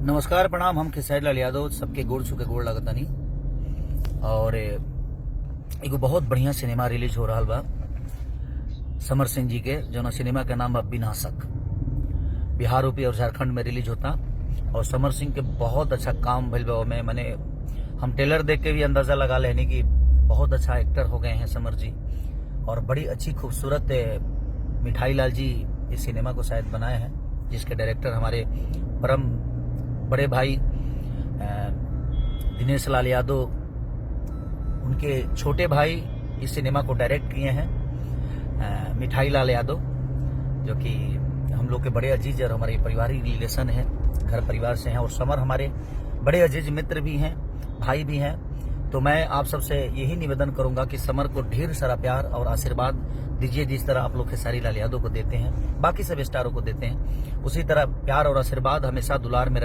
नमस्कार प्रणाम। हम खेसारी लाल यादव सबके गोड़ छुके गोड़ लगतानी। और एगो बहुत बढ़िया सिनेमा रिलीज हो रहा बा समर सिंह जी के, जो सिनेमा के नाम बा विनाशक। बिहार यूपी और झारखंड में रिलीज होता और समर सिंह के बहुत अच्छा काम भइल बा। में मैंने हम ट्रेलर देख के भी अंदाजा लगा लेनी कि बहुत अच्छा एक्टर हो गए हैं समर जी, और बड़ी अच्छी खूबसूरत मिठाई लाल जी इस सिनेमा को शायद बनाए हैं, जिसके डायरेक्टर हमारे परम बड़े भाई दिनेश लाल यादव, उनके छोटे भाई इस सिनेमा को डायरेक्ट किए हैं मिठाई लाल यादव, जो कि हम लोग के बड़े अजीज और हमारे पारिवारिक रिलेशन है, घर परिवार से हैं। और समर हमारे बड़े अजीज मित्र भी हैं, भाई भी हैं। तो मैं आप सबसे यही निवेदन करूंगा कि समर को ढेर सारा प्यार और आशीर्वाद दीजिए, जिस तरह आप लोग खेसारी लाल यादव को देते हैं, बाकी सब स्टारों को देते हैं, उसी तरह प्यार और आशीर्वाद हमेशा दुलार में